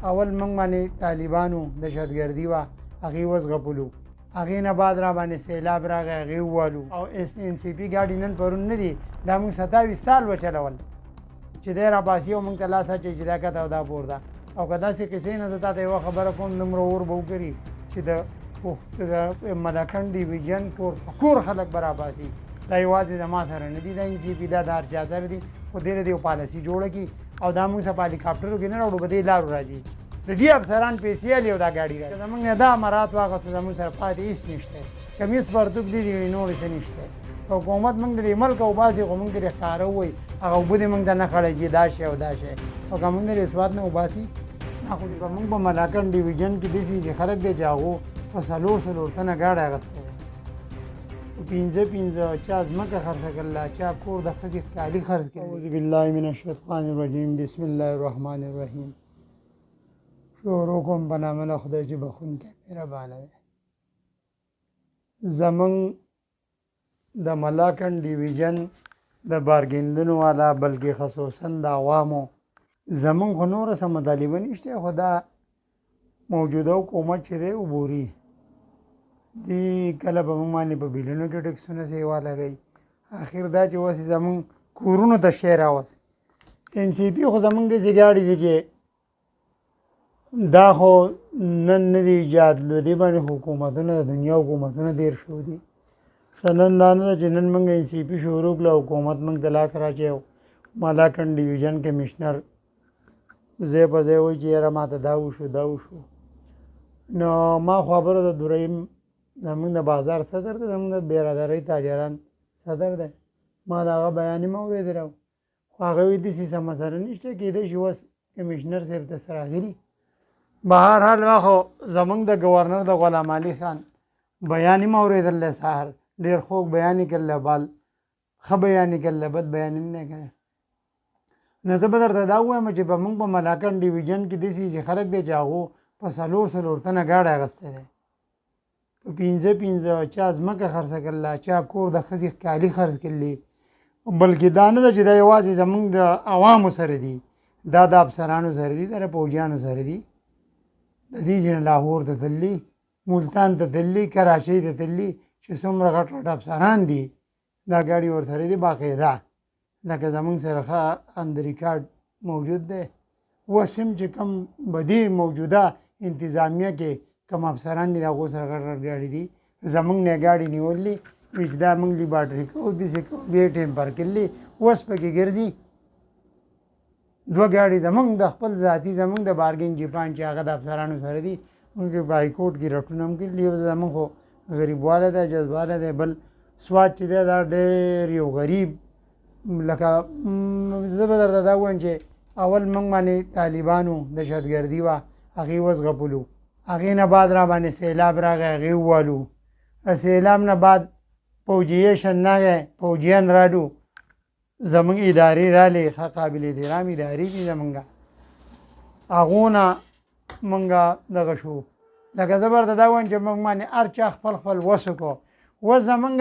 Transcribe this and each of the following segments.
اول موږ باندې طالبانو دهشتګردي وه هغې وزغپلو هغې نه بعد را باندې سیلاب راغی هغې ووالو او ان سی پي ګاډي نن پرون نه دي دا موږ 27 سال وچلول چې دی راباسي او موږ ته لاس اچوي چې دا کته او دا پورته او که داسې کیسې نه زه تا ته یوه خبره کوم دومره اور به وکړي چې د ملاکنډ ډیویژن کور په کور خلک به راباسي دا یوازې زما سره نه دي دا ان سی پي دا د هر چا سره دي خو دې د یو پالسي جوړه کړي او دا موږ په هلیکاپټرو کې نه راوړو په دې لارو راځي د دې افسران پیسې اخلي او دا ګاډي راځي زموږ نه دا امارات واخیستو زموږ سره پاتې هېڅ نشته کمیس پرتوګ دي دي نور څه نشته حکومت موږ د دې ملک وباسي خو موږ ترې ښکاره ووایي هغه اوبه دې موږ ته نه کړی چې دا شی او دا شی او که موږ د رسوات نه وباسي نه خو موږ په ملاکنډ ډیویژن کې داسې چې خلک دی چې هغو په څلور تنه ګاډی اخیستی دی پنځه چا ځمکه خرڅه کړله چا کور د ښځې کالي خرڅ کړي اعوذ بالله من الشیطان الرجیم بسم الله الرحمن الرحیم شروع کوم په نامه د خدای چې بخښونکی مهربانه دی زموږ د ملاکنډ ډیویژن د بارګیندنو والا بلکې خصوصا د عوامو زموږ خو نوره څه مطالبه نشته خو دا موجوده حکومت چې دی عبوري دی کله به موږ باندې په بیلونو کې ټکسونه سیوا لګوي اخر دا چې اوس زموږ کورونو ته شی راوځي ان سی پي خو زموږ داسې ګاډي دي چې دا خو نن نه دی ایجاد له دې باندې حکومتونه د دنیا حکومتونه دیر شو دي سنن دا نه ده چې نن موږ ان سی پي شروع کړه حکومت موږ ته لاس راچوي ملاکنډ ډیویژن کمیشنر ځای په ځای وایي چې یاره ماته دا وشو دا وشو نو ما خبره د دریم زموږ د بازار صدر دی زموږ د برادرۍ تاجران صدر دی ما د هغه بیان یې مې اورېدلی و خو هغه وایي داسې څه مسله نشته کېدای شي اوس کمیشنر صاحب ته څه راغلي بهرحال ما خو زموږ د ګورنر د غلام علي خان بیان یې مې اورېدلی سهار ډېر خوږ بیان یې کړلی بال ښه بیان یې کړلی بد بیان یې نه کړی نو زه به درته دا ووایم چې په موږ په ملاکنډ ډیویژن کې داسې چې خلک دی چې هغو په څلور تنه ګاډی اخیستی دی په پنځه چا ځمکه خرڅه کړله چا کور د ښځې کالي خرڅ کړلي بلکې دا نه ده چې دا یوازې زموږ د عوامو سره دي دا د افسرانو سره دي دا د پوځیانو سره دي د دې چې نه لاهور ته تللي ملتان ته تللي کراچۍ ته تللي چې څومره غټ افسران دي دا ګاډي ورسره دي باقاعده لکه زموږ سره ښه ان د ریکارډ موجود دی اوس هم چې کوم بدې موجوده انتظامیه کې کوم افسران دي د هغو سره غټ ګاډي دي زموږ نه ګاډي نیولي وي چې دا موږ لیبارټري کوو داسې کوو بیا ټیمپر کړلي اوس پکې ګرځي دوه ګاډي زموږ د خپل ذاتي زموږ د بارګین جیپان چې هغه د افسرانو سره دي موږ هایکوټ کې رټونه هم کړلي زموږ خو غریبوالی دی جذبوالی دی بل سواد چې دی دا ډېر یو غریب لکه زه به درته دا ووایم چې اول موږ باندې طالبانو دهشتګردي وه هغې وزغپلو هغې نه بعد را باندې سیلاب راغی هغې ووالو سیلاب نه بعد پوجیشن راغی پوجیان رالو زموږ ادارې رالې ښه قابل احترام ادارې دي زموږ هغو نه موږ دغه شو لکه زه به درته دا ووایم چې موږ باندې هر چا خپل وس وکړو اوس زموږ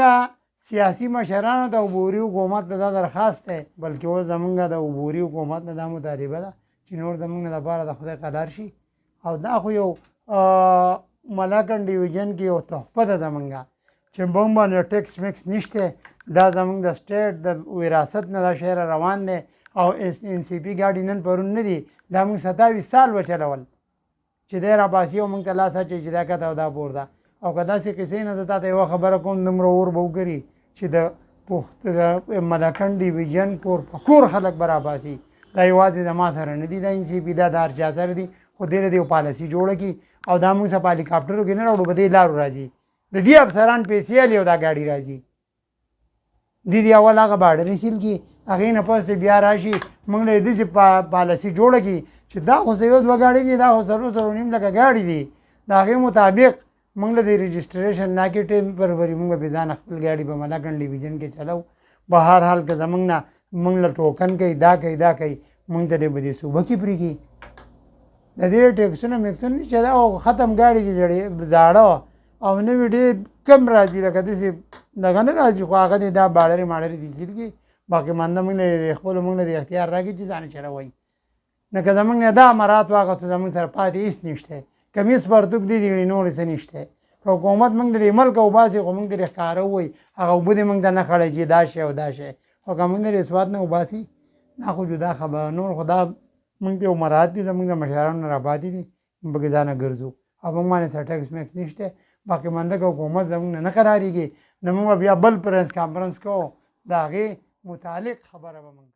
سیاسي مشرانو د عبوري حکومت ته دا درخواست دی بلکې اوس زموږ د عبوري حکومت نه دا مطالبه ده چې نور زموږ نه دپاره د خدای قدر شي او دا خو یو ملاکنډ ډیویژن کې یو تحفه ده زموږ چې موږ باندې ټیکس میکس نشته دا زموږ د سټیټ د وراثت نه دا شی روان دی او ان سی پي ګاډي نن پرون نه دي دا موږ 27 سال وچلول چې دی راباسي او موږ ته لاس اچوي چې دا کته او دا پورته او که داسې کیسې نه زه تا ته یوه خبره کوم دومره اور به وکړي چې د ملاکنډ ډیویژن کور په کور خلک به راباسي دا یوازې زما سره نه دي دا ان سی پي دا د هر چا سره دي خو دې د یو پالسي جوړه کړي او دا موږ په هلیکاپټرو کې نه راوړو په دې لارو راځي د دې افسران پیسې اخلي او دا ګاډي راځي دې اول هغه باډر سیل کړي هغې نه پس بیا راشي موږ له داسې پالسي جوړه کړي چې دا خو یو دوه ګاډي دي دا خو 2.5 لکه ګاډي دي د هغې مطابق موږ له د رجسټریشن نه کې ټیمپروري موږ به ځان خپل ګاډي په ملاکنډ ډیویژن کې چلو په هر حال که زموږ نه موږ له ټوکن کوي دا کوي موږ ته دې به دې صوبه کې پرېږي د دې ټیکسونه میکسونه چې دا ختم ګاډي دي زاړه او نوي ډېر کم راځي لکه داسې دغه نه راځي خو هغه دې دا باډرې ماډرې دي سیل کړي باقي مانده موږ نه خپلو موږ نه د اختیار راکړي چې ځان چلوئ نه که زمونږ نه دا مرات واغستو زمونږ سره پاتې هېڅ نشته کمیس پرتوګ دي دي نور څه نشته که حکومت موږ د دې ملک وباسي خو موږ ترې ښکاره ووایي هغه اوبه دې موږ ته نه خړی چې دا شی او دا شی خو که موږ د دې سواد نه وباسي دا خو جدا خبره نور خو دا موږ ته یو مراعات دي زموږ د مشرانو نه راپاتې دي پکې ځانه ګرځو او موږ باندې څه ټکس میکس نشته باقي منده که حکومت زموږ نه قرارېږي نو موږ بیا بل پرنس کانفرنس کوو د هغې متعلق خبره به موږ